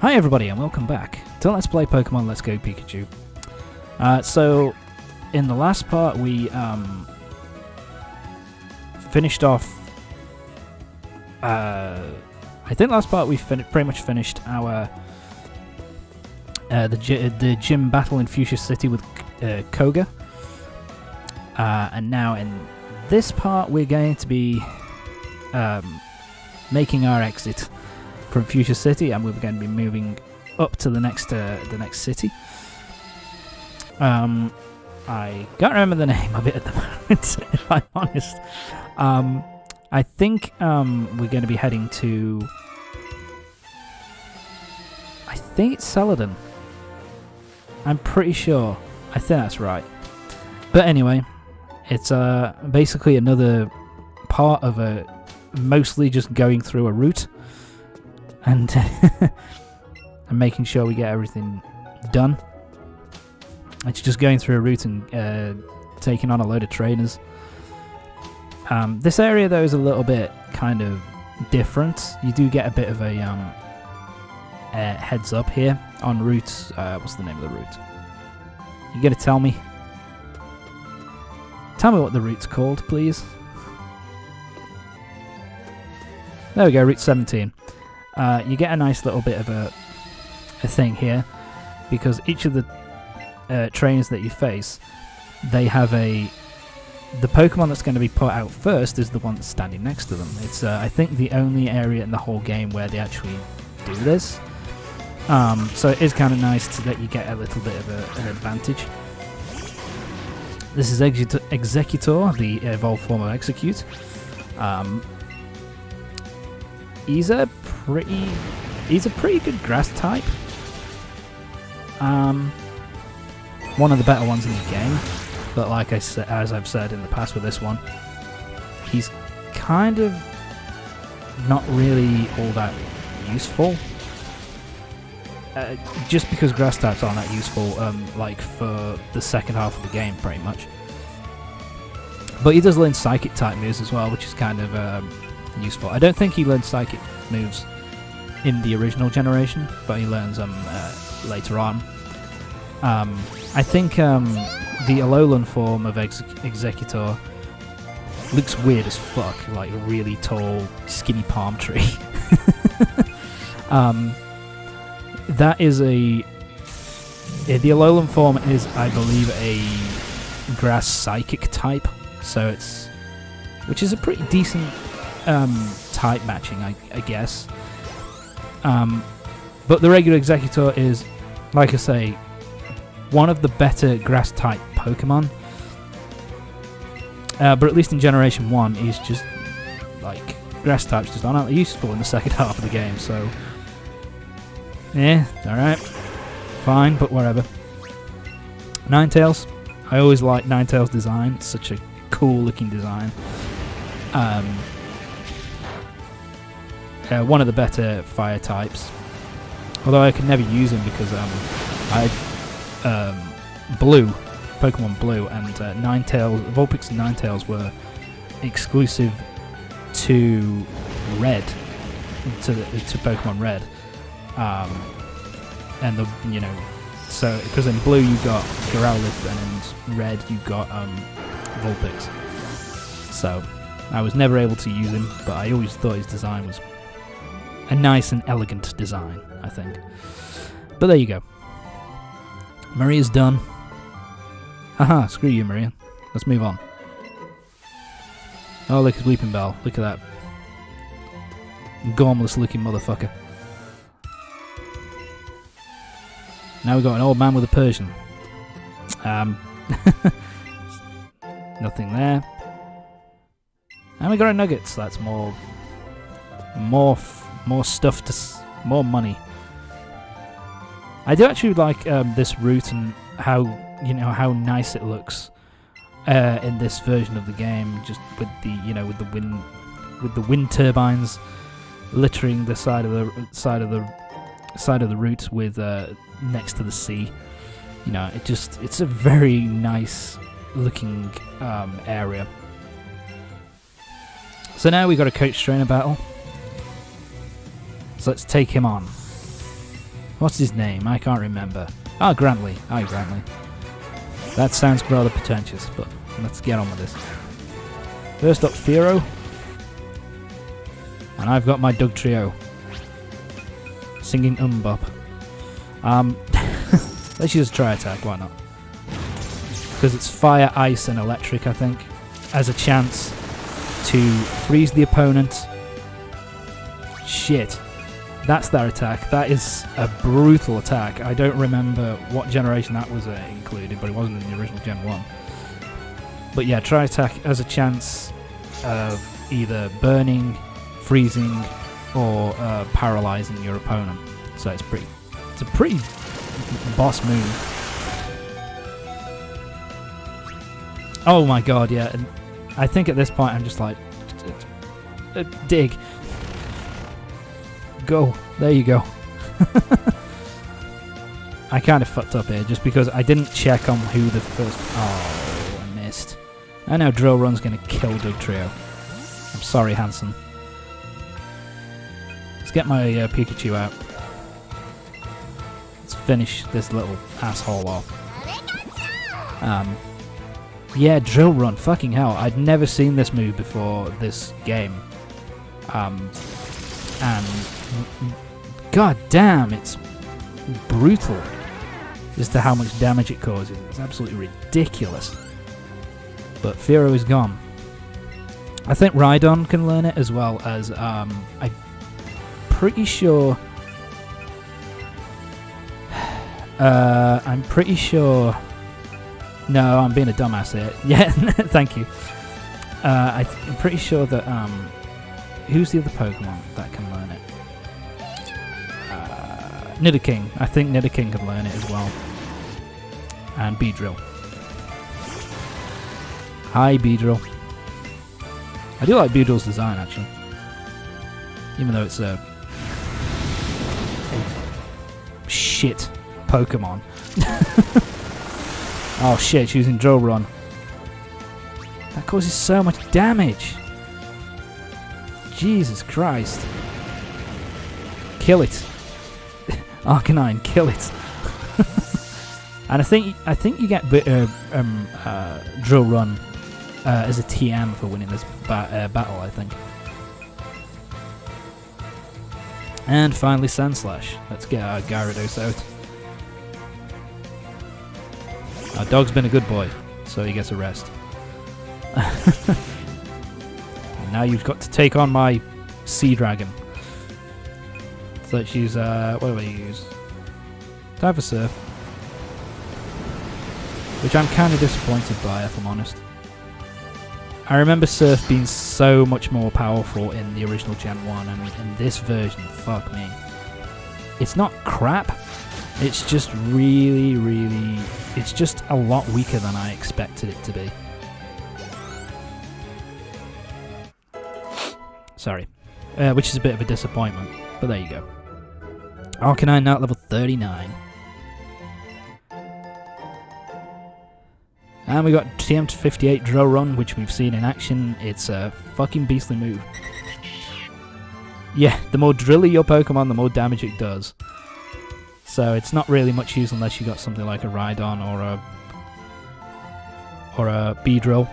Hi everybody and welcome back to Let's Play Pokemon Let's Go Pikachu. So, in the last part we finished off... I think last part we pretty much finished our... the gym battle in Fuchsia City with Koga. And now in this part we're going to be making our exit from Fuchsia City, and we're going to be moving up to the next city. I can't remember the name of it at the moment, if I'm honest. I think we're going to be heading to... I think it's Celadon. I'm pretty sure. I think that's right. But anyway, it's basically another part of a mostly just going through a route and and making sure we get everything done. It's just going through a route and taking on a load of trainers. This area though is a little bit kind of different. You do get a bit of a heads up here on routes. What's the name of the route? You gotta tell me. Tell me what the route's called, please. There we go, Route 17. You get a nice little bit of a thing here, because each of the trainers that you face, they have the Pokemon that's going to be put out first is the one that's standing next to them. It's I think the only area in the whole game where they actually do this. So it is kind of nice to let you get a little bit of an advantage. This is Executor, the evolved form of Execute. He's a pretty good grass type. One of the better ones in the game, but like I said, as I've said in the past with this one, he's kind of not really all that useful. Just because grass types aren't that useful, like for the second half of the game, pretty much. But he does learn Psychic type moves as well, which is kind of useful. I don't think he learned Psychic moves in the original generation, but he learns them later on. I think the Alolan form of Executor looks weird as fuck, like a really tall, skinny palm tree. That is the Alolan form is, I believe, a grass Psychic type, so which is a pretty decent type matching, I guess. But the regular Executor is, like I say, one of the better grass type Pokemon. But at least in Generation 1, he's just like grass types just aren't useful in the second half of the game, so yeah, alright. Fine, but whatever. Ninetales. I always liked Ninetales' design. It's such a cool looking design. One of the better fire types. Although I could never use him because Blue, Pokemon Blue, and Ninetales, Vulpix and Ninetales were exclusive to Red, to Pokemon Red. And so because in Blue you got Gyarados and in Red you got Vulpix. So I was never able to use him, but I always thought his design was a nice and elegant design, I think. But there you go. Maria's done. Haha, screw you, Maria. Let's move on. Oh, look, his Weeping Bell. Look at that gormless looking motherfucker. Now we've got an old man with a Persian. Nothing there. And we got a Nugget, so that's more stuff more money. I do actually like this route and how nice it looks in this version of the game, just with the wind turbines littering the side of the route with next to the sea. It's a very nice looking area. So now we've got a coach trainer battle. So let's take him on. What's his name? I can't remember. Ah, Grantley. Hi, Grantley. That sounds rather pretentious, but let's get on with this. First up, Fearow. And I've got my Dugtrio. Singing Bop. Let's use Tri-Attack, why not? Because it's fire, ice, and electric, I think. As a chance to freeze the opponent. Shit. That's their attack. That is a brutal attack. I don't remember what generation that was included, but it wasn't in the original Gen 1. But yeah, Tri-Attack as a chance of either burning, freezing, or paralyzing your opponent. So it's a pretty boss move. Oh my god, yeah. And I think at this point I'm just like, dig. Go. There you go. I kind of fucked up here just because I didn't check on who the first... Oh, I missed. I know Drill Run's going to kill Dugtrio. I'm sorry, Hanson. Let's get my Pikachu out. Let's finish this little asshole off. Yeah, Drill Run. Fucking hell. I'd never seen this move before this game. And god damn, it's brutal as to how much damage it causes. It's absolutely ridiculous. But Fearow is gone. I think Rhydon can learn it as well as I'm pretty sure no, I'm being a dumbass here. Yeah, thank you. I'm pretty sure that who's the other Pokemon that can learn it? Nidoking. I think Nidoking can learn it as well. And Beedrill. Hi, Beedrill. I do like Beedrill's design, actually. Even though it's a shit Pokemon. Oh shit, it's using Drill Run. That causes so much damage. Jesus Christ. Kill it. Arcanine, kill it. And I think you get Drill Run as a TM for winning this battle, I think. And finally Sandslash. Let's get our Gyarados out. Our dog's been a good boy, so he gets a rest. Now you've got to take on my Sea Dragon. So let's use, what do I use? Time for Surf. Which I'm kind of disappointed by, if I'm honest. I remember Surf being so much more powerful in the original Gen 1, and in this version, fuck me. It's not crap, it's just really... It's just a lot weaker than I expected it to be. Sorry. Which is a bit of a disappointment, but there you go. Arcanine now at level 39. And we got TM58 Drill Run, which we've seen in action. It's a fucking beastly move. Yeah, the more drilly your Pokemon, the more damage it does. So it's not really much use unless you got something like a Rhydon or a Beedrill.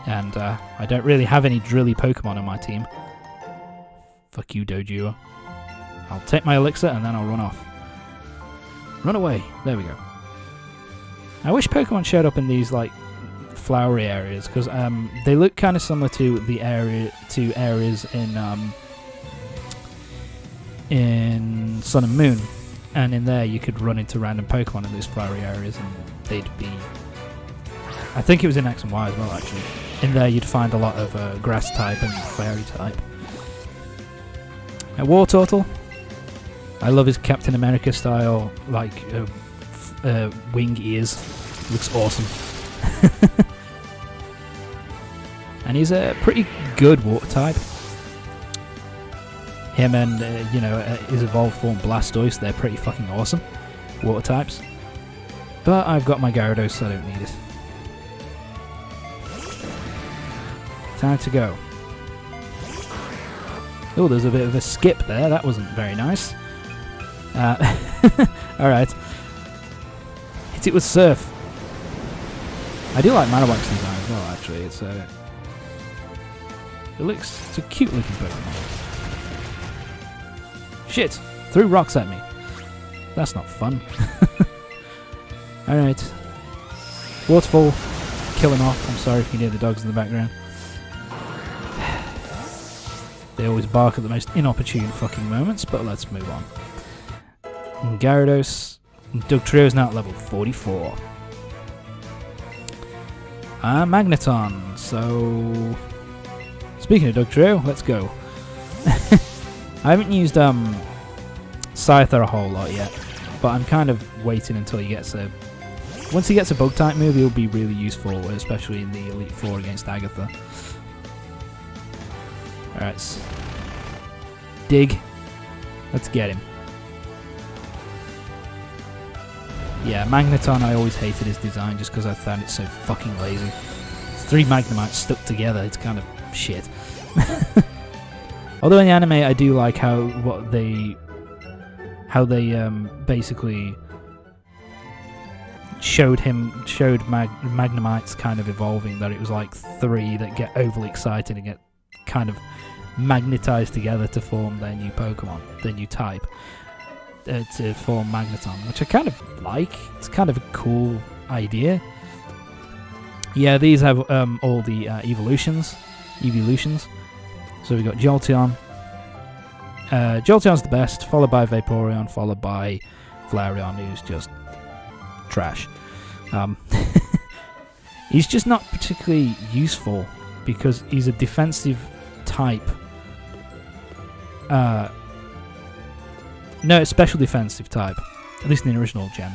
And I don't really have any drilly Pokemon on my team. Fuck you, Dojo. I'll take my elixir and then I'll run off. Run away. There we go. I wish Pokemon showed up in these like flowery areas, because they look kind of similar to the areas in Sun and Moon. And in there you could run into random Pokemon in those flowery areas and they'd be... I think it was in X and Y as well, actually. In there you'd find a lot of grass type and fairy type. A Wartortle. I love his Captain America style, like wing ears. Looks awesome. And he's a pretty good water type. Him and, his evolved form Blastoise, they're pretty fucking awesome water types. But I've got my Gyarados, so I don't need it. Time to go. Oh, there's a bit of a skip there, that wasn't very nice. Alright. Hit it with Surf. I do like Marowak's design as well, actually. It's a cute looking Pokemon. Shit! Threw rocks at me. That's not fun. Alright. Waterfall. Killing off. I'm sorry if you can hear the dogs in the background. They always bark at the most inopportune fucking moments, but let's move on. And Gyarados. Dugtrio is now at level 44. Magneton. So, speaking of Dugtrio, let's go. I haven't used Scyther a whole lot yet, but I'm kind of waiting until he gets a... Once he gets a Bug-type move, he'll be really useful, especially in the Elite Four against Agatha. Alright. Dig. Let's get him. Yeah, Magneton, I always hated his design just because I found it so fucking lazy. It's 3 Magnemites stuck together, it's kind of shit. Although in the anime I do like how they basically showed Magnemites kind of evolving, that it was like 3 that get overly excited and get kind of magnetized together to form their new Pokemon, their new type. To form Magneton, which I kind of like. It's kind of a cool idea. Yeah, these have all the evolutions. So we've got Jolteon. Jolteon's the best, followed by Vaporeon, followed by Flareon, who's just trash. He's just not particularly useful because he's a defensive type. No, it's special defensive type, at least in the original Gen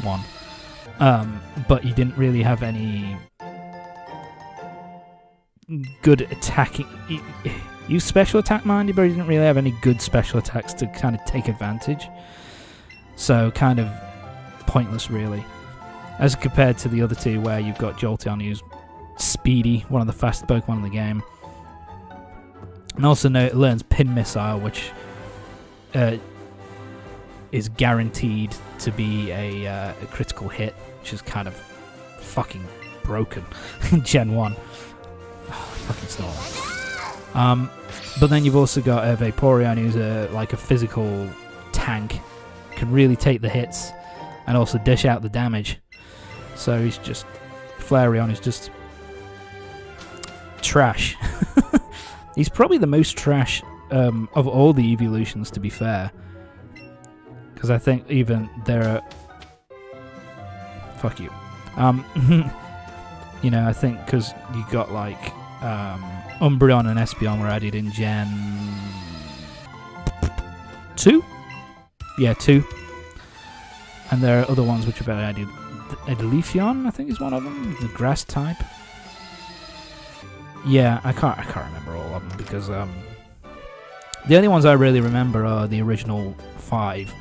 1. But he didn't really have any good attacking... He was special attack minded, but he didn't really have any good special attacks to kind of take advantage. So, kind of pointless, really. As compared to the other two, where you've got Jolteon, who's speedy, one of the fastest Pokemon in the game. And also, it learns Pin Missile, which... is guaranteed to be a critical hit, which is kind of fucking broken in Gen 1. Oh, fucking Snorlax. But then you've also got Vaporeon, who's like a physical tank, can really take the hits and also dish out the damage. So he's just... Flareon is just... trash. He's probably the most trash of all the evolutions, to be fair. Because I think even there are... Fuck you. You know, I think because you got like Umbreon and Espeon were added in Gen 2? Yeah, 2. And there are other ones which have been added. Leafeon, I think, is one of them. The grass type. Yeah, I can't remember all of them because the only ones I really remember are the original 5.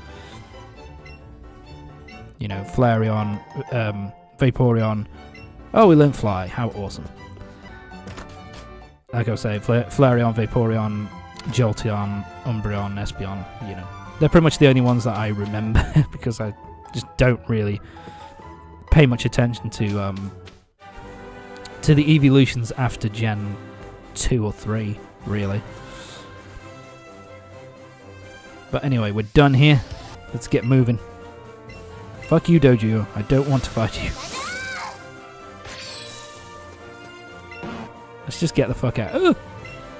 You know, Flareon, Vaporeon. Oh, we learned Fly. How awesome. Like I was saying, Flareon, Vaporeon, Jolteon, Umbreon, Espeon, you know. They're pretty much the only ones that I remember because I just don't really pay much attention to the evolutions after Gen 2 or 3, really. But anyway, we're done here. Let's get moving. Fuck you, Dojo. I don't want to fight you. Let's just get the fuck out. Ugh!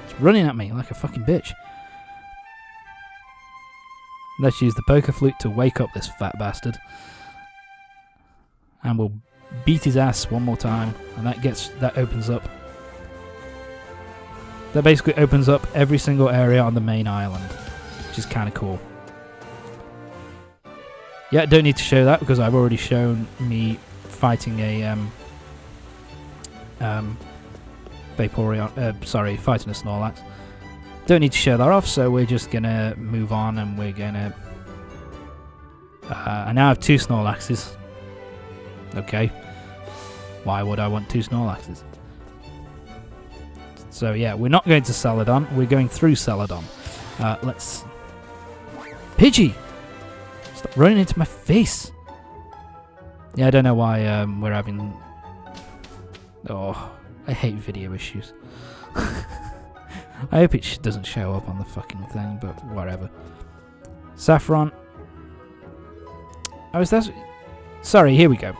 It's running at me like a fucking bitch. Let's use the poker flute to wake up this fat bastard. And we'll beat his ass one more time. And that opens up. That basically opens up every single area on the main island. Which is kind of cool. Yeah, I don't need to show that because I've already shown me fighting a Vaporeon. Fighting a Snorlax. Don't need to show that off, so we're just gonna move on, and we're gonna. I now have 2 Snorlaxes. Okay. Why would I want 2 Snorlaxes? So yeah, we're not going to Celadon. We're going through Celadon. Let's. Pidgey. Stop running into my face! Yeah, I don't know why we're having... Oh, I hate video issues. I hope it doesn't show up on the fucking thing, but whatever. Saffron. Oh, sorry, here we go.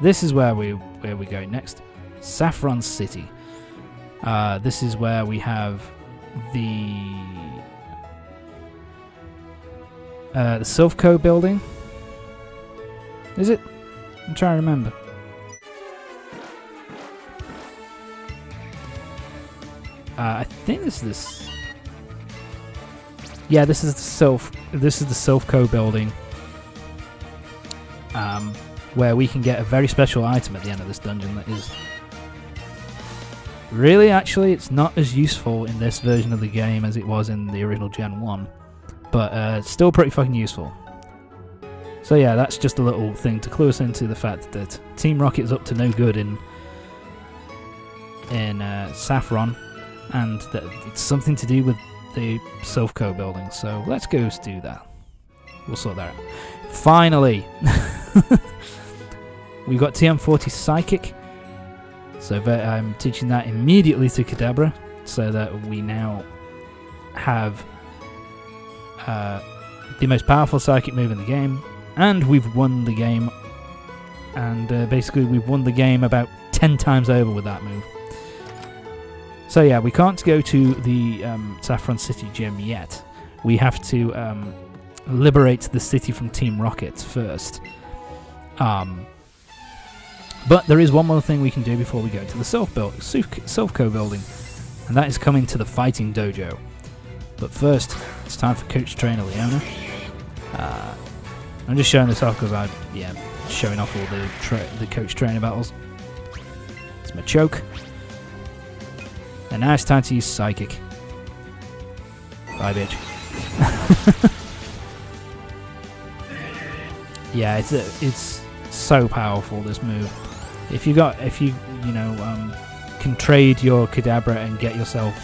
This is where we go next. Saffron City. This is where we have the Silphco building. Is it? I'm trying to remember. I think this is this. Yeah, this is the Silphco building. Where we can get a very special item at the end of this dungeon that is really, actually, it's not as useful in this version of the game as it was in the original Gen 1, but still pretty fucking useful. So yeah, that's just a little thing to clue us into the fact that Team Rocket is up to no good in Saffron, and that it's something to do with the Silphco building. So let's go do that. We'll sort that out. Finally! We've got TM40 Psychic, so I'm teaching that immediately to Kadabra, so that we now have the most powerful Psychic move in the game, and we've won the game, and basically we've won the game about 10 times over with that move. So yeah, we can't go to the Saffron City gym yet. We have to liberate the city from Team Rocket first. But there is one more thing we can do before we go to the Silphco building, and that is coming to the fighting dojo. But first, it's time for Coach Trainer Leona. I'm just showing this off because I'm showing off all the Coach Trainer battles. It's my choke. And now it's time to use Psychic. Bye, bitch. Yeah, it's so powerful, this move. If you can trade your Kadabra and get yourself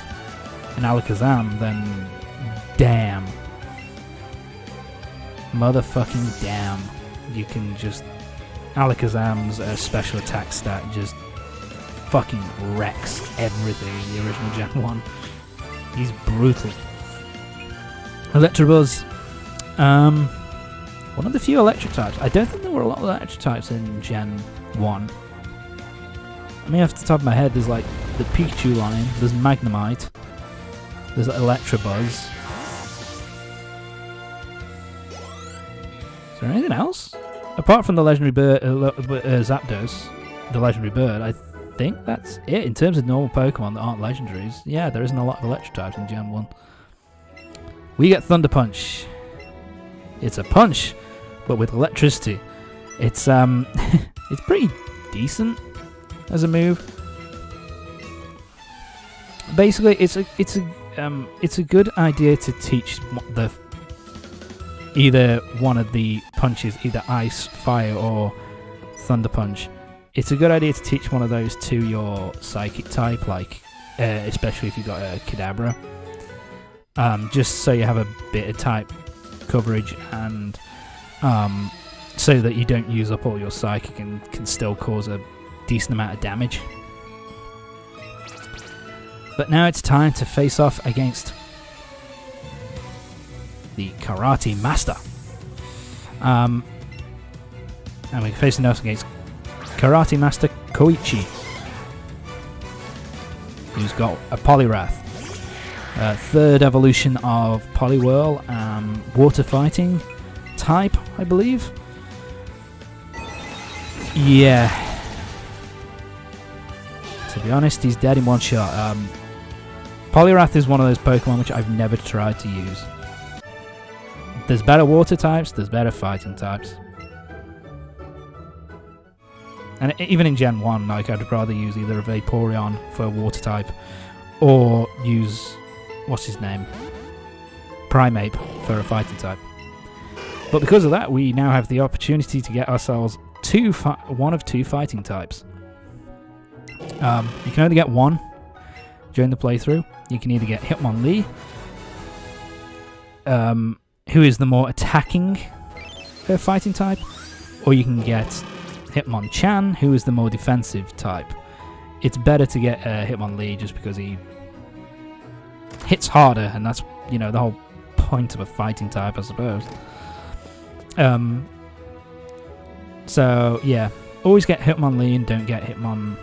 an Alakazam, then damn. Motherfucking damn. You can just... Alakazam's special attack stat just fucking wrecks everything in the original Gen 1. He's brutal. Electabuzz. One of the few electric types. I don't think there were a lot of electric types in Gen 1. I mean, off the top of my head, there's like the Pikachu line, there's Magnemite, there's Electabuzz. Is there anything else? Apart from the legendary bird, Zapdos, the legendary bird, I think that's it in terms of normal Pokemon that aren't legendaries. Yeah, there isn't a lot of electric types in Gen 1. We get Thunder Punch. It's a punch, but with electricity. It's it's pretty decent as a move. Basically, it's a good idea to teach either one of the punches, either Ice, Fire, or Thunder Punch. It's a good idea to teach one of those to your Psychic type, like especially if you've got a Kadabra, just so you have a bit of type coverage, and so that you don't use up all your Psychic and can still cause a decent amount of damage. But now it's time to face off against the Karate Master. And we're facing off against Karate Master Koichi, who's got a Poliwrath. Third evolution of Poliwhirl, water fighting type, I believe. Yeah. To be honest, he's dead in one shot. Poliwrath is one of those Pokemon which I've never tried to use. There's better water types, there's better fighting types. And even in Gen 1, like, I'd rather use either a Vaporeon for a water type, or use, what's his name? Primeape for a fighting type. But because of that, we now have the opportunity to get ourselves one of two fighting types. You can only get one during the playthrough. You can either get Hitmonlee, who is the more attacking fighting type, or you can get Hitmonchan, who is the more defensive type. It's better to get Hitmonlee just because he hits harder, and that's, you know, the whole point of a fighting type, I suppose. So yeah, always get Hitmonlee and don't get Hitmonchan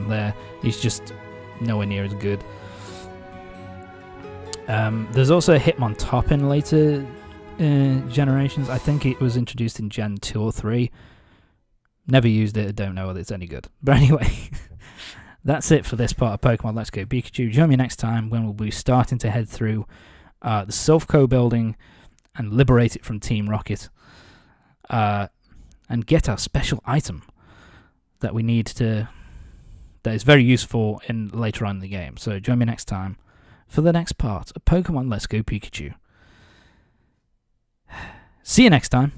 there. He's just nowhere near as good. There's also a Hitmontop in later generations. I think it was introduced in Gen 2 or 3. Never used it, I don't know whether it's any good. But anyway, that's it for this part of Pokemon Let's Go Pikachu. Join me next time when we'll be starting to head through the Silphco building and liberate it from Team Rocket. And get our special item that we need to... that is very useful in later on in the game. So join me next time for the next part of Pokemon Let's Go Pikachu. See you next time.